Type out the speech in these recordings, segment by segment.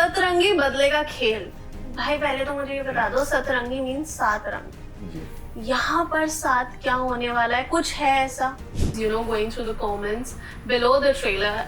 सतरंगी बदलेगा खेल। भाई पहले तो मुझे ये बता दो, सतरंगी मीन्स 7 रंग। यहाँ पर 7 क्या होने वाला है, कुछ है ऐसा? Going through the comments below the trailer,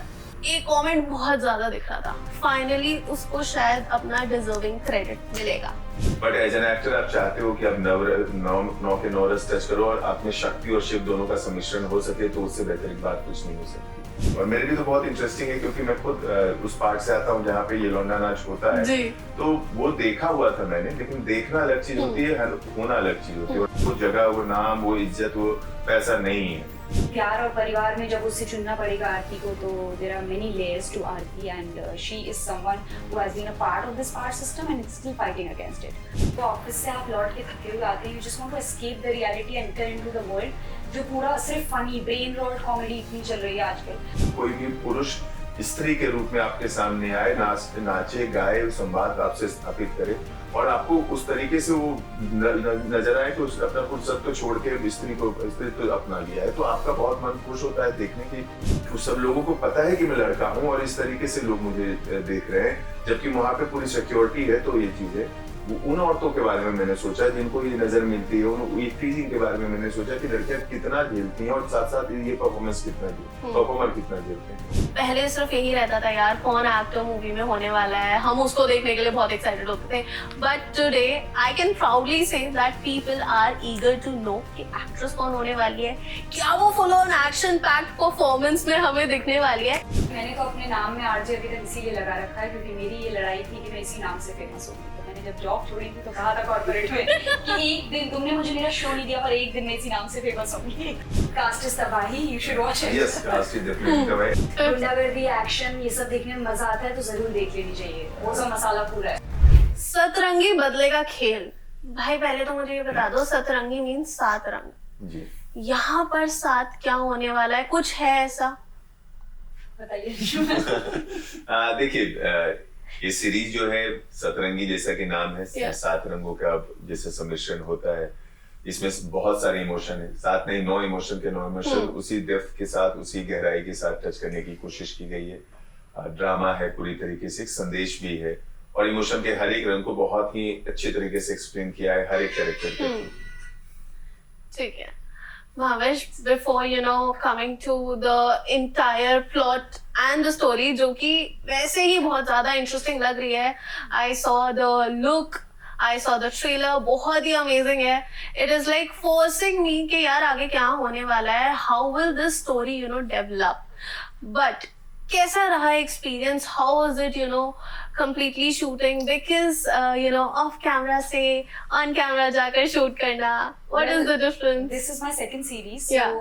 एक कमेंट बहुत ज्यादा दिख रहा था, फाइनली उसको शायद अपना डिजर्विंग क्रेडिट मिलेगा। बट एज एन एक्टर आप चाहते हो कि आप नौ के 9 रस टच करो और आप में शक्ति और शिव दोनों का सम्मिश्रण हो सके, तो उससे बेहतरीन बात कुछ नहीं हो सकती। और मेरे लिए तो बहुत इंटरेस्टिंग है क्योंकि मैं खुद उस पार्ट से आता हूँ जहाँ पे ये लौंडा नाच होता है जी। तो वो देखा हुआ था मैंने, लेकिन देखना अलग चीज होती है, होना अलग चीज होती है। वो जगह, वो नाम, वो इज्जत, वो पैसा नहीं है। प्यार और परिवार में जब उससे चुनना पड़ेगा आरती को, तो there are many layers to Aarti and she is someone who has been a part of this part system and is still fighting against it. तो ऑफिस से आप लौट के थके हुए आते हैं, you just want to escape the reality and enter into the world जो पूरा सिर्फ फनी ब्रेन रोल्ड कॉमेडी इतनी चल रही है आजकल। कोई भी पुरुष स्त्री के रूप में आपके सामने आए, नाचे गाए, संवाद आपसे स्थापित करे और आपको उस तरीके से वो नजर आए कि उसने अपना फुर्सत को छोड़ के स्त्री को अपना लिया है, तो आपका बहुत मन खुश होता है देखने की। सब लोगों को पता है कि मैं लड़का हूँ और इस तरीके से लोग मुझे देख रहे हैं, जबकि वहाँ पे पूरी सिक्योरिटी है। तो ये चीज है, उन औरतों के बारे में मैंने सोचा जिनको ये नजर मिलती है, उन टीजिंग के बारे में मैंने सोचा कि लड़कियां कितना झेलती हैं और साथ साथ ये परफॉर्मेंस परफॉर्मर कितना झेलते हैं। पहले सिर्फ यही रहता था यार, कौन एक्टर मूवी में होने वाला है, हम उसको देखने के लिए बहुत एक्साइटेड होते थे। But today I can proudly say that people are eager to know कि एक्ट्रेस कौन होने वाली है, क्या वो full on action packed performance में हमें दिखने वाली है। मैंने तो अपने नाम में आरजे अभी तक इसीलिए लगा रखा है क्योंकि मेरी ये लड़ाई थी कि मैं इसी नाम से फेमस होगी। जब जॉब छोड़ी थी तो कहा था कॉर्पोरेट में कि एक दिन तुमने मुझे मेरा शो नहीं दिया पर एक दिन मैं इसी नाम से फेमस होंगी। कास्ट इज तबाही, you should watch it. Yes, cast is definitely तबाही। गुंडागर्दी, एक्शन, ये सब देखने में मजा आता है तो जरूर देख लेनी चाहिए, वो सब मसाला पूरा है। सतरंगी बदलेगा खेल। भाई पहले तो मुझे ये बता दो, सतरंगी मीन्स 7 रंग जी। यहाँ पर 7 क्या होने वाला है, कुछ है ऐसा? बताइए। देखिए, ये सीरीज जो है सतरंगी, जैसा कि नाम है, 7 रंगों का जैसे सम्मिश्रण होता है। इसमें बहुत सारे इमोशन है, 7 नहीं 9 इमोशन के 9 इमोशन उसी डेप्थ के साथ, उसी गहराई के साथ टच करने की कोशिश की गई है। ड्रामा है पूरी तरीके से, एक संदेश भी है और इमोशन के हर एक रंग को बहुत ही अच्छे तरीके से एक्सप्लेन किया है हर एक कैरेक्टर के। ठीक है Bhavesh, before coming to the entire plot and the story, जो कि वैसे ही बहुत ज्यादा इंटरेस्टिंग लग रही है। I saw the look, I saw the trailer, बहुत ही अमेजिंग है। It is like forcing me कि यार आगे क्या होने वाला है, how will this story develop? But कैसा रहा experience? How was it completely shooting? Because off camera से on camera जाकर shoot करना, what is the difference? This is my second series, so Yeah.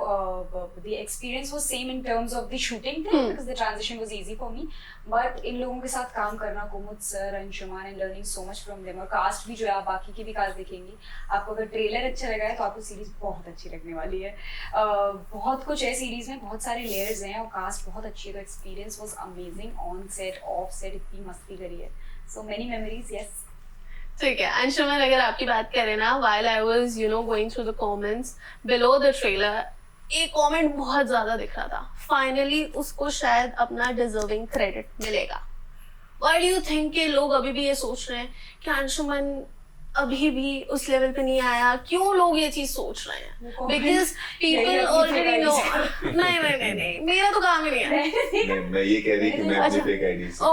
The experience was same in terms of the shooting thing because the transition was easy for me. But इन लोगों के साथ काम करना, Kumud sir, Anshuman, and learning so much from them, और cast भी जो है, आप बाकी की भी कास्ट देखेंगी, आपको अगर ट्रेलर अच्छा लगा है तो आपको सीरीज बहुत अच्छी लगने वाली है। बहुत कुछ है सीरीज में, बहुत सारे लेयर्स हैं और कास्ट बहुत अच्छी है, तो experience was amazing. On set, of set इतनी मस्ती करी है, सो मेनी मेमोरीज। यस, ठीक है अंशुमान, अगर आपकी बात करें ना, while I was going through the comments below the trailer, एक कमेंट बहुत ज्यादा दिख रहा था, फाइनली उसको शायद अपना डिजर्विंग क्रेडिट मिलेगा। Why do you think कि लोग अभी भी ये सोच रहे हैं कि अंशुमान अभी भी उस लेवल पे नहीं आया? क्यों लोग ये चीज सोच रहे हैं? Because people already know। नहीं, मेरा तो काम ही नहीं है। मैं ये कह रही कि मैं अपने फेक आईडी से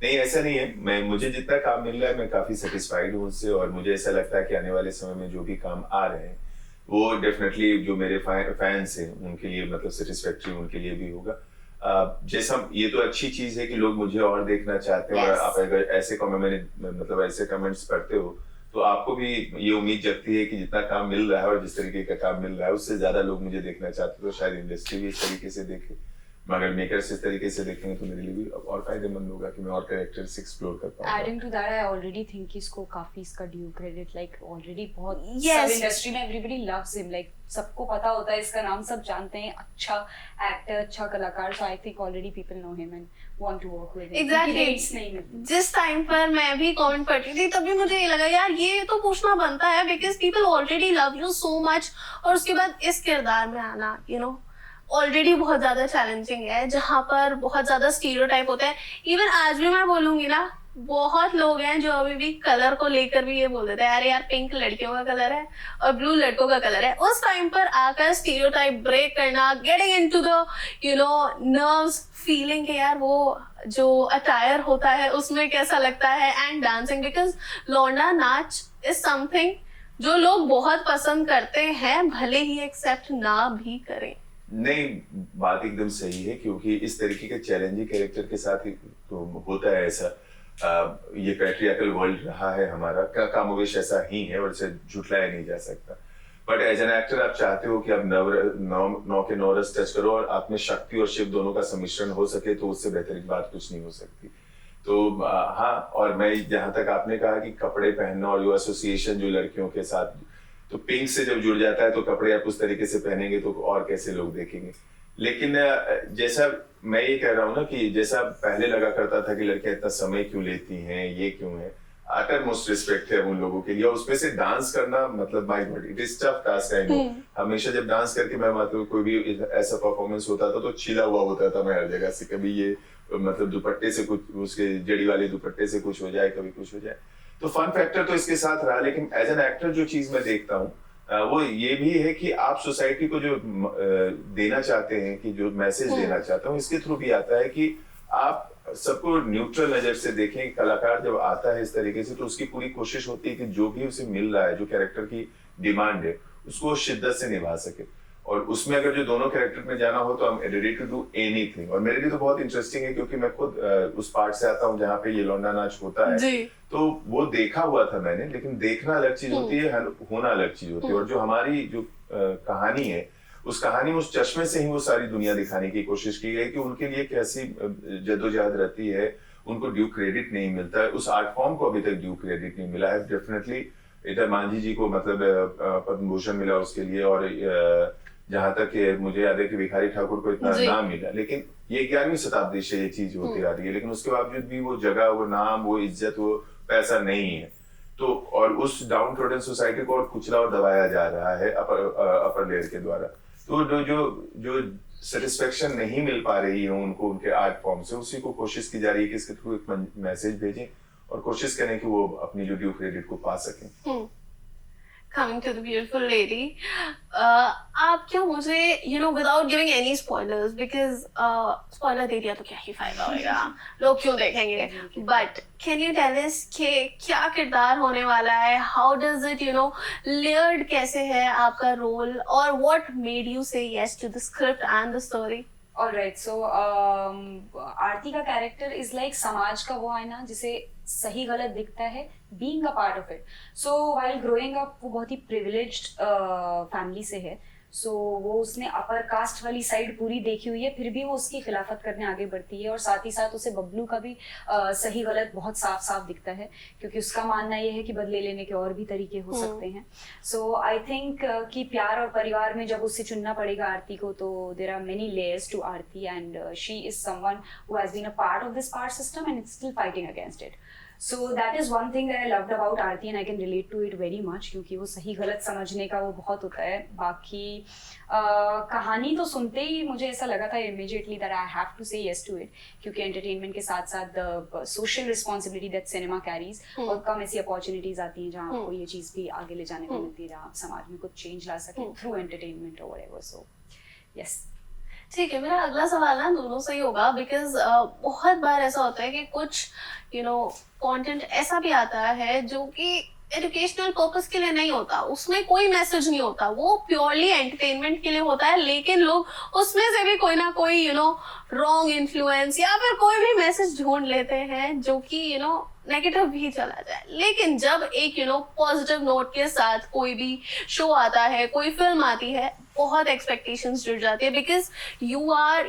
नहीं, ऐसा नहीं है। मुझे जितना काम मिल रहा है मैं काफी सेटिस्फाइड हूँ उससे, और मुझे ऐसा लगता है कि आने वाले समय में जो भी काम आ रहे हैं वो डेफिनेटली जो मेरे फैंस हैं उनके लिए मतलब सेटिस्फैक्टरी उनके लिए भी होगा। जैसा ये तो अच्छी चीज है कि लोग मुझे और देखना चाहते हैं। और आप अगर ऐसे मतलब ऐसे कमेंट्स पढ़ते हो तो आपको भी ये उम्मीद जगती है कि जितना काम मिल रहा है और जिस तरीके का काम मिल रहा है उससे ज्यादा लोग मुझे देखना चाहते हैं, तो शायद इंडस्ट्री भी इस तरीके से देखे। मगर मेकर्स इस तरीके से देखेंगे तो मेरे लिए भी और फायदेमंद होगा कि मैं और कैरेक्टर्स एक्सप्लोर कर पाऊंगा। Adding to that, I already think कि इसको काफी इसका ड्यू क्रेडिट, like already बहुत Yes. सब इंडस्ट्री में everybody loves him, like सबको पता होता है इसका नाम, सब जानते हैं, अच्छा एक्टर, अच्छा कलाकार, so I think already people know him and want to work with him. Exactly. Hates नहीं मिलती। जिस टाइम पर मैं भी कमेंट पढ़ती थी तभी मुझे ये लगा यार ये तो पूछना बनता है, because people already love you so much, और उसके बाद इस किरदार में आना ऑलरेडी बहुत ज्यादा चैलेंजिंग है, जहाँ पर बहुत ज्यादा स्टीरियोटाइप होता है। इवन आज भी मैं बोलूंगी ना बहुत लोग हैं जो अभी भी कलर को लेकर भी ये बोल देते हैं, अरे यार पिंक लड़कियों का कलर है और ब्लू लड़कों का कलर है। उस टाइम पर आकर स्टीरियोटाइप ब्रेक करना, getting into the nerves, feeling के यार वो जो अटायर होता है उसमें कैसा लगता है, एंड डांसिंग, बिकॉज लौंडा नाच इज समथिंग जो लोग बहुत पसंद करते हैं, भले ही एक्सेप्ट ना भी करें। नहीं, बात एकदम सही है, क्योंकि इस तरीके के चैलेंजिंग कैरेक्टर के साथ ही तो होता है ऐसा। ये पैट्रियार्कल वर्ल्ड रहा है हमारा, कामोवेश ऐसा ही है और इसे झुटलाया नहीं जा सकता। बट एज एन एक्टर आप चाहते हो कि आप नौ के 9 रस टच करो और आप में शक्ति और शिव दोनों का सम्मिश्रण हो सके, तो उससे बेहतरीन बात कुछ नहीं हो सकती। तो हाँ, और मैं जहां तक आपने कहा कि कपड़े पहनना और जो एसोसिएशन जो लड़कियों के साथ, तो पिंक से जब जुड़ जाता है तो कपड़े आप उस तरीके से पहनेंगे तो और कैसे लोग देखेंगे। लेकिन जैसा मैं ये कह रहा हूँ ना कि जैसा पहले लगा करता था कि लड़कियां इतना समय क्यों लेती हैं, ये क्यों है, अटर मोस्ट रिस्पेक्ट है उन लोगों के लिए। और उसमें से डांस करना, मतलब my God, it is tough task, I know. हमेशा जब डांस करके मैं मतलब कोई भी ऐसा परफॉर्मेंस होता था तो छिला हुआ होता था मैं हर जगह से, कभी ये मतलब दुपट्टे से कुछ, उसके जड़ी वाले दुपट्टे से कुछ हो जाए, कभी कुछ हो जाए। तो फन फैक्टर तो इसके साथ रहा, लेकिन एज एन एक्टर जो चीज मैं देखता हूँ वो ये भी है कि आप सोसाइटी को जो देना चाहते हैं, कि जो मैसेज देना चाहता हूँ, इसके थ्रू भी आता है कि आप सबको न्यूट्रल नजर से देखें। कलाकार जब आता है इस तरीके से तो उसकी पूरी कोशिश होती है कि जो भी उसे मिल रहा है, जो कैरेक्टर की डिमांड है, उसको शिद्दत से निभा सके। और उसमें अगर जो दोनों कैरेक्टर में जाना हो तो I am ready to do anything. और मेरे लिए तो बहुत इंटरेस्टिंग है, क्योंकि मैं खुद उस पार्ट से आता हूँ जहाँ पे ये लौंडा नाच होता है, तो वो देखा हुआ था मैंने। लेकिन देखना अलग चीज होती है, होना अलग चीज होती है। और जो हमारी जो कहानी है, उस कहानी में उस चश्मे से ही वो सारी दुनिया दिखाने की कोशिश की गई कि उनके लिए कैसी जद्दोजहद रहती है, उनको ड्यू क्रेडिट नहीं मिलता है। उस आर्ट फॉर्म को अभी तक ड्यू क्रेडिट नहीं मिला है। डेफिनेटली इधर मांझी जी को मतलब पद्म भूषण मिला उसके लिए, और जहां तक मुझे याद है कि भिखारी ठाकुर को इतना नाम मिला। लेकिन ये 11वीं शताब्दी से ये चीज होती आ रही है, लेकिन उसके बावजूद भी वो जगह, वो नाम, वो इज्जत, वो पैसा नहीं है। तो और उस डाउन ट्रोडन सोसाइटी को और कुचला और दबाया जा रहा है अपर लेयर के द्वारा। तो जो सेटिस्फेक्शन नहीं मिल पा रही है उनको उनके आर्ट फॉर्म से, उसी को कोशिश की जा रही है कि इसके थ्रू एक मैसेज भेजें और कोशिश करें कि वो अपनी जो ड्यू क्रेडिट को पा सकें। Coming to the beautiful lady, आप क्या मुझे without giving any spoilers, because spoiler दे दिया तो क्या ही फायदा होगा, लोग क्यों देखेंगे, but can you tell us कि क्या किरदार होने वाला है, how does it layered कैसे है आपका रोल, और what made you say yes to the script and the story? Alright, so आरती का कैरेक्टर इज लाइक समाज का वो आईना जिसे सही गलत दिखता है, being a part of it. So while growing up वो बहुत ही प्रिविलेज्ड फैमिली से है, सो वो उसने अपर कास्ट वाली साइड पूरी देखी हुई है, फिर भी वो उसकी खिलाफत करने आगे बढ़ती है। और साथ ही साथ उसे बबलू का भी सही गलत बहुत साफ साफ दिखता है, क्योंकि उसका मानना ये है कि बदले लेने के और भी तरीके हो सकते हैं। सो आई थिंक कि प्यार और परिवार में जब उसे चुनना पड़ेगा आरती को, तो there are many layers to Aarti, and she is someone who has been a part of this part system and it's still fighting against it. So that is one thing that I loved about Aarti, and I can relate to it very much, क्योंकि वो सही गलत समझने का वो बहुत होता है। बाकी कहानी तो सुनते ही मुझे ऐसा लगा था immediately that I have to say yes to it, क्योंकि एंटरटेनमेंट के साथ साथ the social responsibility that cinema carries, और कम ऐसी अपॉर्चुनिटीज आती हैं जहाँ आपको ये चीज़ भी आगे ले जाने को मिलती है, जहाँ आप समाज में कुछ चेंज ला सकें through entertainment or whatever. So yes. ठीक है, मेरा अगला सवाल ना दोनों से ही होगा, बिकॉज बहुत बार ऐसा होता है कि कुछ कंटेंट ऐसा भी आता है जो कि एजुकेशनल पर्पस के लिए नहीं होता, उसमें कोई मैसेज नहीं होता, वो प्योरली एंटरटेनमेंट के लिए होता है, लेकिन लोग उसमें से भी कोई ना कोई रॉन्ग इन्फ्लुएंस या फिर कोई भी मैसेज ढूंढ लेते हैं जो कि नेगेटिव भी चला जाए। लेकिन जब एक पॉजिटिव नोट के साथ कोई भी शो आता है, कोई फिल्म आती है, बहुत एक्सपेक्टेशंस जुड़ जाती है, बिकॉज यू आर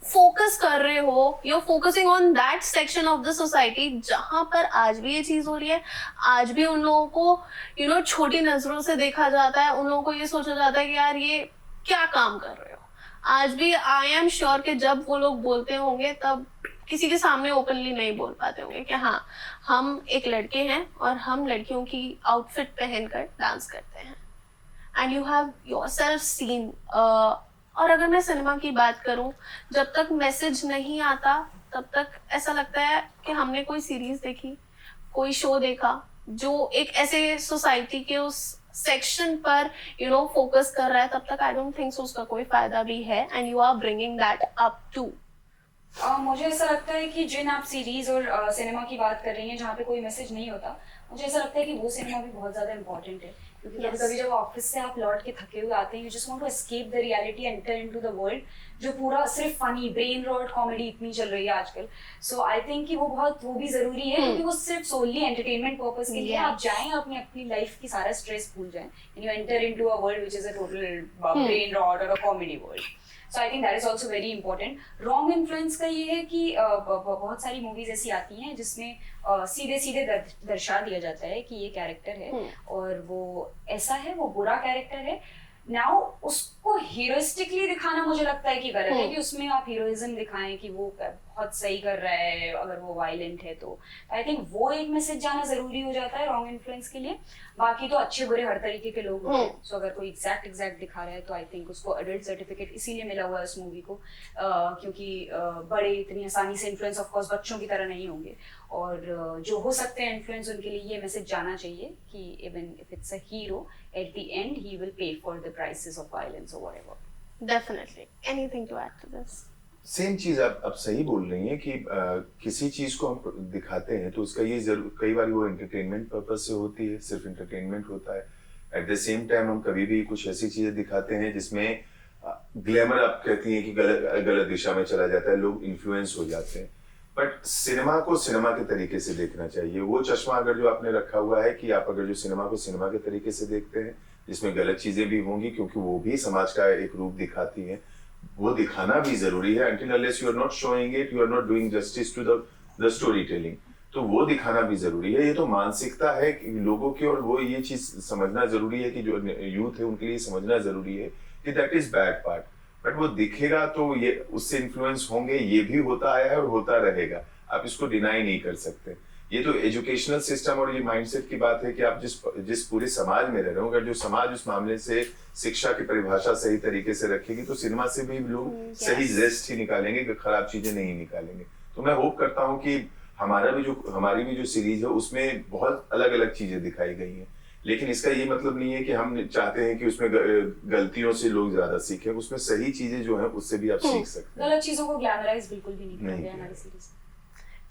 फोकस कर रहे हो, you are focusing on that section of the society जहां पर आज भी ये चीज हो रही है, आज भी उन लोगों को छोटी नजरों से देखा जाता है, उन लोगों को ये सोचा जाता है कि यार ये क्या काम कर रहे हो। आज भी आई एम श्योर कि जब वो लोग बोलते होंगे तब किसी के सामने ओपनली नहीं बोल पाते होंगे कि हाँ हम एक लड़के हैं और हम लड़कियों की आउटफिट पहनकर डांस करते हैं, and you have yourself seen. और अगर मैं सिनेमा की बात करूं, जब तक मैसेज नहीं आता तब तक ऐसा लगता है कि हमने कोई सीरीज देखी, कोई शो देखा जो एक ऐसे सोसाइटी के उस सेक्शन पर फोकस कर रहा है, तब तक आई डोंट थिंक सो उसका कोई फायदा भी है, and you are bringing that up to. मुझे ऐसा लगता है कि जिन आप सीरीज और सिनेमा की बात कर रही हैं जहाँ पे कोई मैसेज नहीं होता, मुझे ऐसा लगता है कि वो सिनेमा भी बहुत ज़्यादा इंपॉर्टेंट है, क्योंकि Yes. कभी जब ऑफिस से आप लौट के थके हुए आते हैं, you just want to escape the reality, enter into the world जो पूरा सिर्फ फनी ब्रेन रॉट कॉमेडी इतनी चल रही है आजकल। सो आई थिंक कि वो भी ज़रूरी है, क्योंकि वो सिर्फ सोनली एंटरटेनमेंट पर्पस के लिए आप जाएं, अपनी लाइफ की सारा स्ट्रेस भूल जाएं, and you enter into a world which is a total brain rot और a comedy world. So I think that is also very important. Wrong influence का ये है कि बहुत सारी मूवीज ऐसी आती हैं जिसमें सीधे सीधे दर्शा दिया जाता है कि ये कैरेक्टर है और वो ऐसा है, वो बुरा कैरेक्टर है। नाउ उसको हीरोइस्टिकली दिखाना मुझे लगता है कि गलत है, कि उसमें आप हीरोइज्म दिखाएं कि वो बहुत सही कर रहा है अगर वो वायलेंट है, तो आई थिंक वो एक मैसेज जाना जरूरी हो जाता है रॉन्ग इन्फ्लुएंस के लिए। बाकी तो अच्छे बुरे हर तरीके के लोग होते हैं, सो अगर कोई एग्जैक्ट दिखा रहा है तो आई थिंक उसको अडल्ट सर्टिफिकेट इसीलिए मिला हुआ है उस मूवी को, क्योंकि बड़े इतनी आसानी से इन्फ्लुएंस ऑफ कोर्स बच्चों की तरह नहीं होंगे, और जो हो सकते हैं इन्फ्लुएंस उनके लिए ये मैसेज जाना चाहिए कि even if it's a hero, at the end he will pay for the prices of violence और whatever. Definitely, anything to add to this? Same चीज आप सही बोल रही हैं कि किसी चीज को हम दिखाते हैं तो उसका ये जरूर कई बार वो एंटरटेनमेंट पर्पज से होती है, सिर्फ एंटरटेनमेंट होता है। एट द सेम टाइम हम कभी भी कुछ ऐसी चीजें दिखाते हैं जिसमें ग्लैमर आप कहती हैं कि गलत दिशा में चला जाता है, लोग इन्फ्लुएंस हो जाते हैं। बट सिनेमा को सिनेमा के तरीके से देखना चाहिए। वो चश्मा अगर जो आपने रखा हुआ है कि आप अगर जो सिनेमा को सिनेमा के तरीके से देखते हैं, जिसमें गलत चीजें भी होंगी क्योंकि वो भी समाज का एक रूप दिखाती हैं, वो दिखाना भी जरूरी है। until unless you are not showing it, you are not doing justice to the storytelling, तो वो दिखाना भी जरूरी है। ये तो मानसिकता है कि लोगों की, और वो ये चीज समझना जरूरी है कि जो यूथ है उनके लिए समझना जरूरी है कि that is bad part, but वो दिखेगा तो ये उससे इन्फ्लुएंस होंगे, ये भी होता आया है और होता रहेगा, आप इसको डिनाई नहीं कर सकते। ये तो एजुकेशनल सिस्टम और ये माइंडसेट की बात है कि आप जिस पूरे समाज में रह रहे हो, अगर जो समाज उस मामले से शिक्षा की परिभाषा सही तरीके से रखेगी तो सिनेमा से भी लोग सही जेस्ट ही निकालेंगे, खराब चीजें नहीं निकालेंगे। तो मैं होप करता हूँ कि हमारी भी जो सीरीज है उसमें बहुत अलग अलग चीजें दिखाई गई हैं, लेकिन इसका ये मतलब नहीं है कि हम चाहते हैं कि उसमें गलतियों से लोग ज्यादा सीखें। उसमें सही चीजें जो है उससे भी आप सीख सकते हैं। गलत चीजों को ग्लैमराइज बिल्कुल भी नहीं किया गया हमारी सीरीज।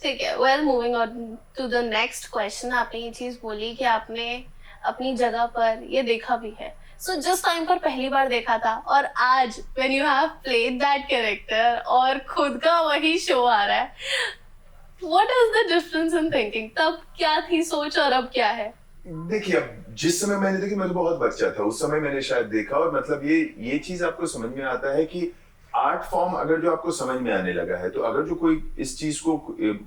ठीक है, well moving on to the next question. आपने ये चीज बोली कि आपने अपनी जगह पर ये देखा भी है, सो जिस टाइम पर पहली बार देखा था और आज when you have played that character और खुद का वही शो आ रहा है, what is the difference in thinking? तब क्या थी सोच और अब क्या है? देखिए, अब जिस समय मैंने देखी, मैं तो बहुत बच्चा था उस समय मैंने शायद देखा, और मतलब ये चीज आपको समझ में आता है कि आर्ट फॉर्म अगर जो आपको समझ में आने लगा है, तो अगर जो कोई इस चीज को,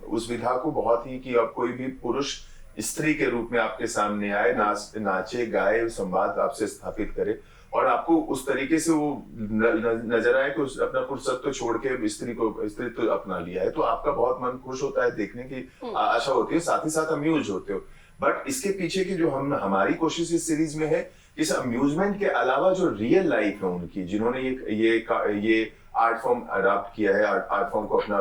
उस विधा को बहुत ही, कि अब कोई भी पुरुष स्त्री के रूप में आपके सामने आए, नाचे गाए, संवाद आपसे स्थापित करे, और आपको उस तरीके से वो नजर आए कि अपना पुरुषत्व छोड़ के स्त्री तो अपना लिया है, तो आपका बहुत मन खुश होता है, देखने की आशा होती है, साथ ही साथ अम्यूज होते हो। बट इसके पीछे की जो हमारी कोशिश इस सीरीज में है, इस अम्यूजमेंट के अलावा जो रियल लाइफ है उनकी, जिन्होंने ये आर्ट फॉर्म अडॉप्ट किया है, आर्ट फॉर्म को अपना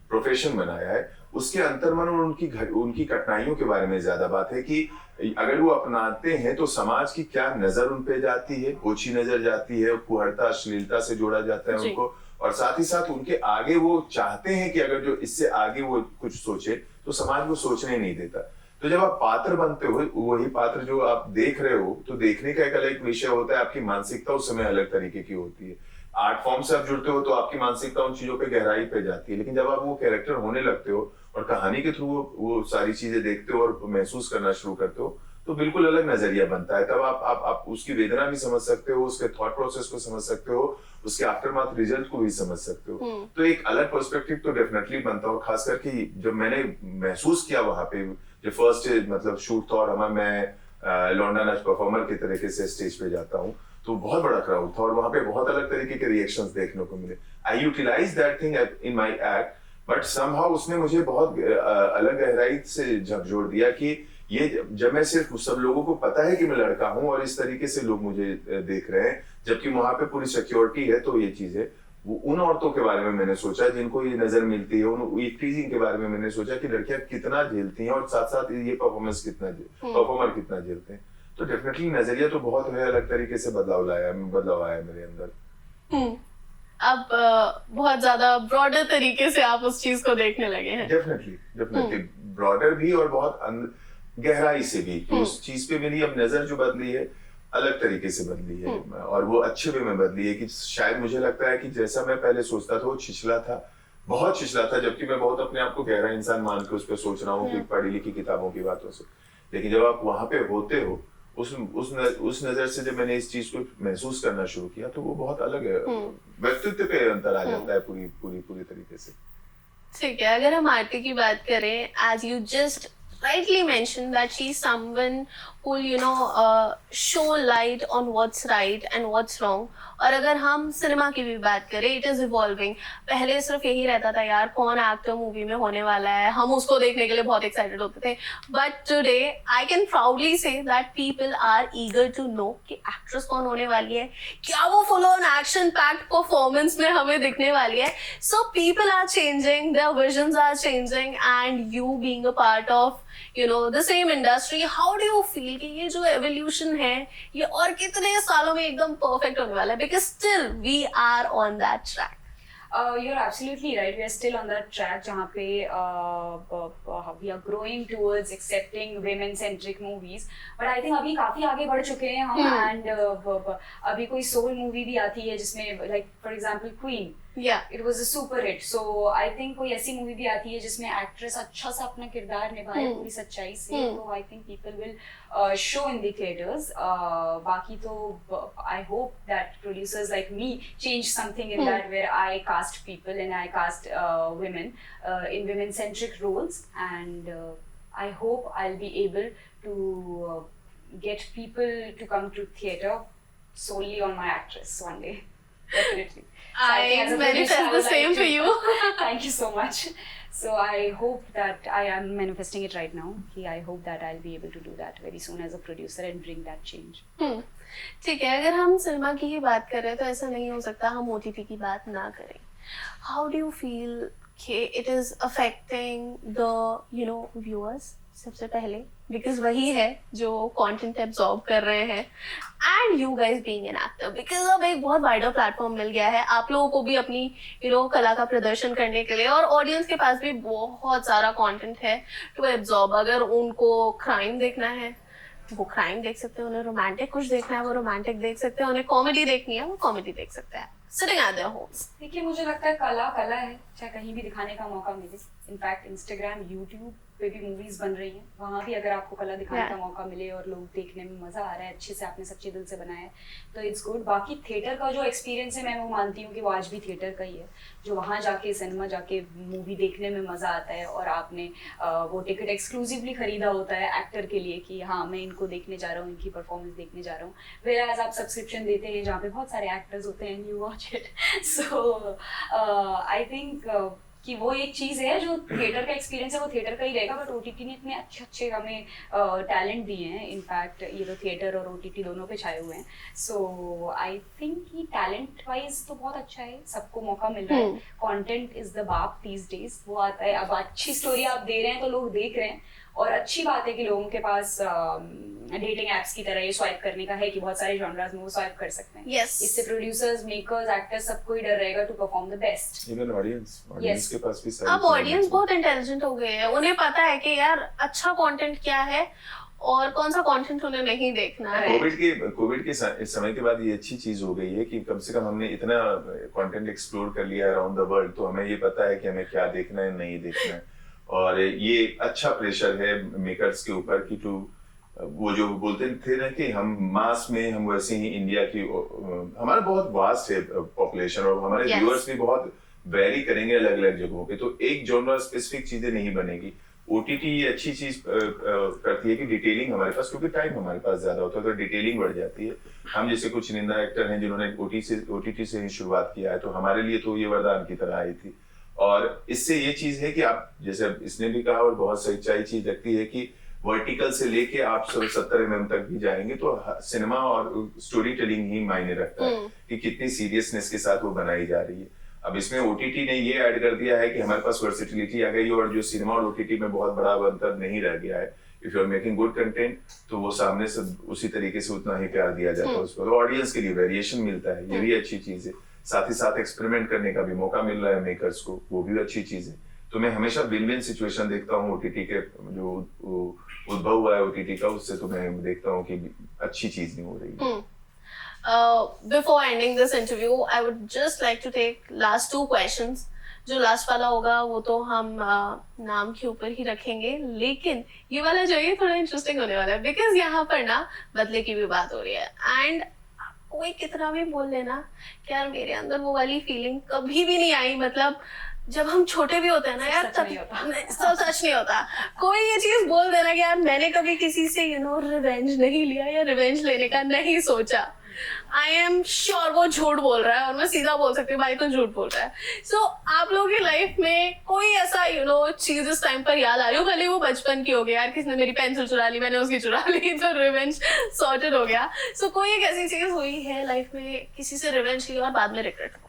प्रोफेशन बनाया है, उसके अंतर्मन और उनकी कठिनाइयों के बारे में ज्यादा बात है कि अगर वो अपनाते हैं तो समाज की क्या नजर उन पे जाती है, ओछी नजर जाती है, कुहड़ता अश्लीलता से जोड़ा जाता है उनको, और साथ ही साथ उनके आगे वो चाहते हैं कि अगर जो इससे आगे वो कुछ सोचे तो समाज वो सोचने नहीं देता। तो जब आप पात्र बनते हो, वही पात्र जो आप देख रहे हो, तो देखने का एक अलग विषय होता है, आपकी मानसिकता उस समय अलग तरीके की होती है। आर्ट फॉर्म से आप जुड़ते हो तो आपकी मानसिकता उन चीजों पे गहराई पे जाती है, लेकिन जब आप वो कैरेक्टर होने लगते हो और कहानी के थ्रू वो सारी चीजें देखते हो और महसूस करना शुरू करते हो, तो बिल्कुल अलग नजरिया बनता है। तब आप उसकी वेदना भी समझ सकते हो, उसके थॉट प्रोसेस को समझ सकते हो, उसके आफ्टरमाथ रिजल्ट को भी समझ सकते हो। तो एक अलग पर्सपेक्टिव तो डेफिनेटली बनता हो, खास करके जब मैंने महसूस किया वहां पे, जो फर्स्ट मतलब शूट था और मैं लौंडा नाच परफॉर्मर के तरीके से स्टेज पे जाता हूँ, तो बहुत बड़ा क्राउड था और वहां पे बहुत अलग तरीके के रिएक्शंस देखने को मिले। I utilise that thing in my act, but somehow उसने मुझे बहुत अलग गहराई से झकझोर दिया कि ये जब मैं सिर्फ सब लोगों को पता है कि मैं लड़का हूं और इस तरीके से लोग मुझे देख रहे हैं, जबकि वहां पे पूरी सिक्योरिटी है, तो ये चीज है। उन औरतों के बारे में मैंने सोचा जिनको ये नजर मिलती है, उन टीजिंग के बारे में मैंने सोचा कि लड़कियां कितना झेलती हैं और साथ साथ ये परफॉर्मर कितना झेलते हैं। तो डेफिनेटली नजरिया तो बहुत है, अलग तरीके से बदलाव आया मेरे अंदर। अब बहुत ज्यादा ब्रॉडर तरीके से आप उस चीज को देखने लगे हैं। डेफिनेटली ब्रॉडर भी और बहुत गहराई से भी, उस चीज पे मेरी अब नजर जो बदली है अलग तरीके से बदली है, और वो अच्छे वे में बदली है कि शायद मुझे लगता है कि जैसा मैं पहले सोचता था वो छिछला था, बहुत छिछला था, जबकि मैं बहुत अपने आप को गहरा इंसान मान के उस पर सोच रहा हूँ कि पढ़ी लिखी किताबों की बातों से। लेकिन जब आप वहां पे होते हो उस नजर से जब मैंने इस चीज को महसूस करना शुरू किया तो वो बहुत अलग है, व्यक्तित्व पे अंतर आ जाता है पूरी तरीके से। ठीक है, अगर हम आरती की बात करें, as you just rightly mentioned that she's someone who show light on what's right and what's wrong. और अगर हम सिनेमा की भी बात करें, it is evolving. पहले सिर्फ यही रहता था यार कौन एक्टर मूवी में होने वाला है, हम उसको देखने के लिए बहुत एक्साइटेड होते थे, but today I can proudly say that people are eager to know कि एक्ट्रेस कौन होने वाली है, क्या वो full on action packed performance में हमें दिखने वाली है। So people are changing, their visions are changing, and you being a part of the same industry, how do you feel कि ये जो evolution है ये और कितने सालों में एकदम perfect होने वाला है, because still we are on that track? You're absolutely right. We are still on that track जहाँ पे we are growing towards accepting women-centric movies. But I think अभी काफी आगे बढ़ चुके हैं हम, and अभी कोई soul movie भी आती है जिसमें like for example Queen. Yeah. It was a super hit. So I think कोई ऐसी मूवी भी आती है जिसमें एक्ट्रेस अच्छा सा अपना किरदार निभाए पूरी सच्चाई से, तो I think people will show in the theaters. बाकी तो I hope that producers like me change something in that, where I cast people and I cast women in women-centric roles, and I hope I'll be able to get people to come to theater solely on my actress one day. Definitely. So I manifest the same for you. Thank you so much. So I hope that I am manifesting it right now. I hope that I'll be able to do that very soon as a producer and bring that change. ठीक है, अगर हम cinema की ही बात करें तो ऐसा नहीं हो सकता हम OTT की बात ना करें. How do you feel कि it is affecting the viewers सबसे पहले, because वही है जो कंटेंट एब्जॉर्ब कर रहे हैं, and you guys being an actor, because अब एक बहुत वाइडर प्लेटफॉर्म मिल गया है आप लोगों को भी अपनी कला का प्रदर्शन करने के लिए, और ऑडियंस के पास भी बहुत सारा कंटेंट है टू एब्जॉर्ब. अगर उनको क्राइम देखना है वो क्राइम देख सकते हैं, उन्हें रोमांटिक कुछ देखना है वो रोमांटिक देख सकते हैं, उन्हें कॉमेडी देखनी है वो कॉमेडी देख सकते हैं सिटिंग एट देयर होम्स. देखिए मुझे लगता है कला है, चाहे कहीं भी दिखाने का मौका मिले. इनफैक्ट इंस्टाग्राम, यूट्यूब पे भी मूवीज बन रही हैं, वहाँ भी अगर आपको कला दिखाने का मौका मिले और लोग देखने में मजा आ रहा है, अच्छे से आपने सच्चे दिल से बनाया है, तो इट्स गुड. बाकी थिएटर का जो एक्सपीरियंस है मैं वो मानती हूँ कि वो आज भी थिएटर का ही है, जो वहाँ जाके सिनेमा जाके मूवी देखने में मजा आता है, और आपने वो टिकट एक्सक्लूसिवली खरीदा होता है एक्टर के लिए कि हाँ मैं इनको देखने जा रहा हूँ, इनकी परफॉर्मेंस देखने जा रहा हूँ. वेयर आप सब्सक्रिप्शन देते हैं जहाँ पे बहुत सारे एक्टर्स होते हैं, you watch it. So I think कि वो एक चीज़ है जो थिएटर का एक्सपीरियंस है वो थिएटर का ही रहेगा. बट OTT ने इतने अच्छे हमें टैलेंट दिए हैं, इनफैक्ट ये तो थिएटर और OTT दोनों पे छाए हुए हैं. सो आई थिंक कि टैलेंट वाइज तो बहुत अच्छा है, सबको मौका मिल रहा है. कंटेंट इज द बाप दीज डेज, वो आता है. अब अच्छी स्टोरी आप दे रहे हैं तो लोग देख रहे हैं, और अच्छी बात है कि लोगों के पास डेटिंग एप्स की तरह ये स्वाइप करने का है कि बहुत सारे जॉनरास में वो स्वाइप कर सकते हैं. इससे प्रोड्यूसर्स, मेकर्स, एक्टर्स सबको ही डर रहेगा to perform the best. Even audience के पास भी अब ऑडियंस बहुत इंटेलिजेंट हो गए हैं, उन्हें पता है कि यार अच्छा कंटेंट क्या है और कौन सा कंटेंट उन्हें नहीं देखना है. कोविड के समय के बाद ये अच्छी चीज हो गई है कि कम से कम हमने इतना कंटेंट एक्सप्लोर कर लिया अराउंड द वर्ल्ड, तो हमें ये पता है कि हमें क्या देखना है नहीं देखना है. और ये अच्छा प्रेशर है मेकर्स के ऊपर कि वो जो बोलते थे ना कि हम मास में हम वैसे ही इंडिया की हमारा बहुत वास्ट है पॉपुलेशन, और हमारे व्यूअर्स भी बहुत वेरी करेंगे अलग अलग जगहों पे, तो एक जॉनरा स्पेसिफिक चीजें नहीं बनेगी. OTT ये अच्छी चीज करती है कि डिटेलिंग हमारे पास, क्योंकि टाइम हमारे पास ज्यादा होता है तो डिटेलिंग बढ़ जाती है. हम जैसे कुछ निंदा एक्टर हैं जिन्होंने OTT से ही शुरुआत किया है, तो हमारे लिए तो ये वरदान की तरह आई थी. और इससे ये चीज है कि आप जैसे इसने भी कहा और बहुत सच्चाई चीज लगती है कि वर्टिकल से लेके आप 70 mm तक भी जाएंगे तो सिनेमा और स्टोरी टेलिंग ही मायने रखता है कि कितनी सीरियसनेस के साथ वो बनाई जा रही है. अब इसमें ओटीटी ने ये ऐड कर दिया है कि हमारे पास वर्सेटिलिटी आ गई और जो सिनेमा और ओटीटी में बहुत बड़ा अंतर नहीं रह गया है। If you are making good content तो वो सामने से उसी तरीके से उतना ही प्यार दिया जाता है उसको, तो ऑडियंस के लिए वेरिएशन मिलता है, ये भी अच्छी चीज है। साथ ही साथ एक्सपेरिमेंट करने का भी मौका मिल रहा है मेकर्स को, वो भी अच्छी चीज है। तो मैं हमेशा विन विन सिचुएशन देखता हूँ ओटीटी के जो उद्भव हुआ है ओटीटी का, उससे तो मैं देखता हूँ कि अच्छी चीज नहीं हो रही है। Before ending this interview, I would just like to take last 2 questions. जो लास्ट वाला होगा वो तो हम नाम के ऊपर ही रखेंगे, लेकिन ये वाला जो है थोड़ा इंटरेस्टिंग होने वाला है बिकॉज यहाँ पर ना बदले की भी बात हो रही है। एंड कोई कितना भी बोल लेना कि यार मेरे अंदर वो वाली फीलिंग कभी भी नहीं आई, मतलब जब हम छोटे भी होते हैं ना यार तब सब सच नहीं होता। कोई ये चीज बोल देना कि यार मैंने कभी किसी से रिवेंज नहीं लिया या रिवेंज लेने का नहीं सोचा, आई एम श्योर वो झूठ बोल रहा है और मैं सीधा बोल सकती हूँ भाई तो झूठ बोल रहा है। सो आप लोगों की लाइफ में कोई ऐसा चीज इस टाइम पर याद आ रही हो, भले वो बचपन की हो गया, यार किसने मेरी पेंसिल चुरा ली मैंने उसकी चुरा ली तो रिवेंज सॉर्टेड हो गया। सो कोई एक ऐसी चीज हुई है लाइफ में किसी से रिवेंज ली और बाद में रिग्रेट हो?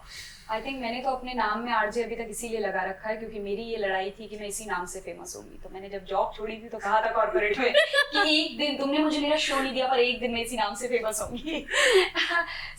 आई थिंक मैंने तो अपने नाम में आरजे अभी तक इसीलिए लगा रखा है क्योंकि मेरी ये लड़ाई थी कि मैं इसी नाम से फेमस होंगी। तो मैंने जब जॉब छोड़ी थी तो कहा था कॉर्पोरेट में कि एक दिन तुमने मुझे मेरा शो नहीं दिया पर एक दिन मैं इसी नाम से फेमस होंगी।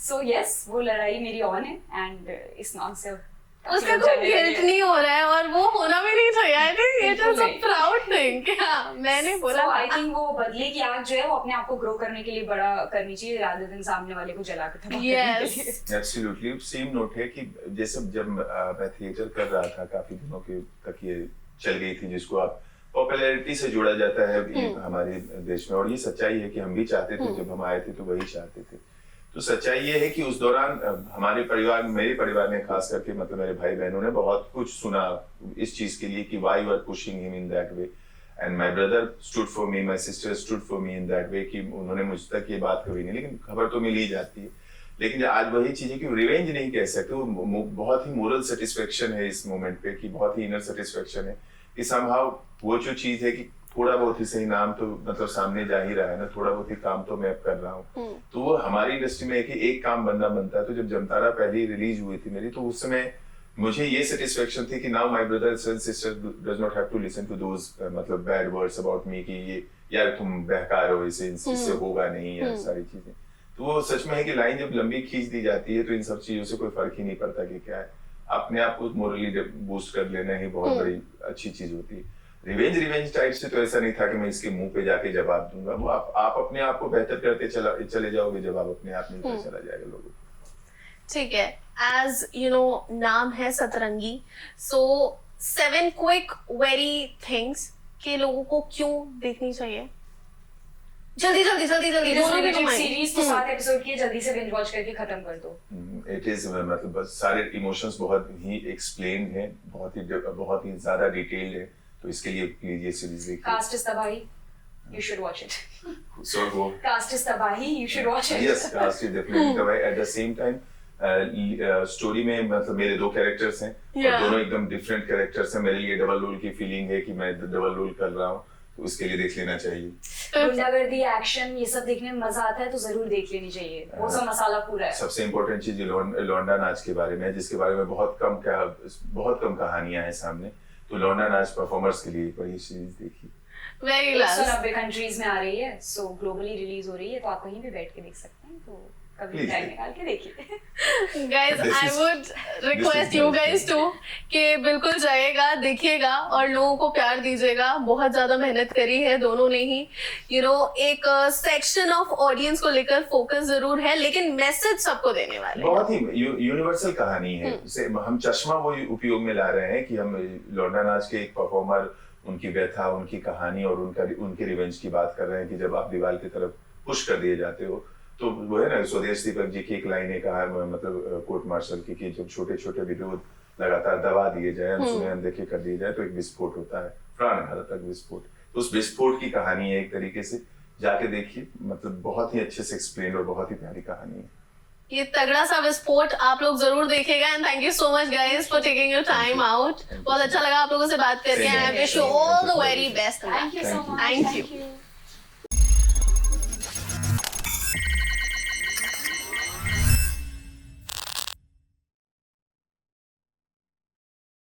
सो यस वो लड़ाई मेरी ऑन है एंड इस नाम से उसका कोई गिल्ट नहीं हो रहा है और वो होना भी नहीं चाहिए। I think it is a proud thing. हाँ मैंने बोला आई थिंक वो बदले की आग जो है वो अपने आप को ग्रो करने के लिए बड़ा करनी चाहिए रादर देन सामने वाले को जला कर धमाके करने के लिए। एब्सोल्युटली सेम नोट है कि जैसे जब मैं थिएटर कर रहा था काफी दिनों के तक ये चल गई थी जिसको आप पॉपुलैरिटी से जोड़ा जाता है हमारे देश में, और ये सच्चाई है कि हम भी चाहते थे जब हम आए थे तो वही चाहते थे। तो सच्चाई ये है कि उस दौरान हमारे परिवार मेरे परिवार ने खास करके मतलब मेरे भाई बहनों ने बहुत कुछ सुना इस चीज के लिए कि why you are pushing him in that way, and my brother stood for me, my sister stood for me in that way, कि उन्होंने मुझ तक ये बात कभी नहीं, लेकिन खबर तो मिल ही जाती है। लेकिन आज वही चीज है कि रिवेंज नहीं कह सकते, वो बहुत ही मोरल सेटिस्फेक्शन है इस मोमेंट पे, कि बहुत ही इनर सेटिस्फेक्शन है कि समहाउ वो जो चीज है कि थोड़ा बहुत ही सही नाम तो मतलब सामने जा ही रहा है ना, थोड़ा बहुत ही काम तो मैं अब कर रहा हूँ। तो वो हमारी इंडस्ट्री में एक काम बनना बनता है। तो जब जमतारा पहली रिलीज हुई थी मेरी, तो उस समय मुझे ये सेटिस्फेक्शन थी कि now my brother and sister does not have to listen to those मतलब बैड वर्ड्स अबाउट मी कि ये यार तुम बहका रहे हो, इससे होगा नहीं, या सारी चीजें। तो वो सच में है कि लाइन जब लंबी खींच दी जाती है तो इन सब चीजों से कोई फर्क ही नहीं पड़ता कि क्या है, अपने आप को मोरली बूस्ट कर लेना ही बहुत बड़ी अच्छी चीज होती है। रिवेंज टाइप से तो ऐसा नहीं था कि मैं इसके मुंह पे जाके जवाब दूंगा, वो आप अपने आप को बेहतर करते चले जाओगे जब आप अपने आप मिलकर चला जाएगा लोगों को। ठीक है, एज नाम है सतरंगी, सो 7 क्विक वेरी थिंग्स के लोगों को क्यों देखनी चाहिए? जल्दी दोनों की सीरीज तो 7 एपिसोड की है, जल्दी से बिंज वॉच करके खत्म कर दो। इट इज मतलब बस सारे इमोशंस बहुत ही एक्सप्लेन्ड है, बहुत ही ज्यादा डिटेल्ड है, तो इसके लिए प्लीज ये सीरीज देखिए। कास्ट इज तबाही, you should watch it. So go. Cast is तबाही, you should watch it. Yes, cast is definitely तबाही. At the same time, story में मतलब मेरे 2 कैरेक्टर्स हैं और दोनों एकदम डिफरेंट कैरेक्टर्स हैं। मेरे लिए डबल रोल की फीलिंग है कि मैं डबल रोल कर रहा हूँ, तो उसके लिए देख लेना चाहिए। गुंडागर्दी, एक्शन, ये सब देखने में मजा आता है तो जरूर देख लेनी चाहिए, वो सब मसाला पूरा है। सबसे इम्पोर्टेंट चीज लौंडा नाच के बारे में है, जिसके बारे में बहुत कम कहानियां हैं सामने। तो लौंडा नाच परफॉर्मर्स के लिए बड़ी सीरीज देखी। 190 कंट्रीज में आ रही है, सो ग्लोबली रिलीज हो रही है, तो आप कहीं भी बैठ के देख सकते हैं, तो कभी टाइम निकाल के देखिए। Guys I would request you guys to कि बिल्कुल जाइएगा, देखिएगा और लोगों को प्यार दीजिएगा। बहुत ज्यादा मेहनत करी है दोनों ने ही, एक सेक्शन ऑफ ऑडियंस को लेकर फोकस जरूर है, लेकिन मैसेज सबको देने वाले बहुत ही यूनिवर्सल कहानी है। हम चश्मा वो उपयोग में ला रहे हैं कि हम लौंडा नाच के एक परफॉर्मर, उनकी व्यथा, उनकी कहानी और उनके रिवेंज की बात कर रहे हैं कि जब आप दीवार की तरफ पुश कर दिए जाते हो, तो वो है ना स्वदेश दीपक जी की एक लाइन है, कहा मतलब कोर्ट मार्शल की कि जब छोटे छोटे विरोध लगातार दबा दिए जाए, सुने अनदेखे कर दिए जाए, तो एक विस्फोट होता है, प्राण घातक विस्फोट। तो उस विस्फोट की कहानी है एक तरीके से, जाके देखिए, मतलब बहुत ही अच्छे से एक्सप्लेन और बहुत ही प्यारी कहानी है। ये तगड़ा सा विस्फोट आप लोग जरूर देखेगा। And thank you so much guys for taking your time out. बहुत अच्छा लगा आप लोगों से बात करके। I wish you all the very best. Thank you so much. Thank you.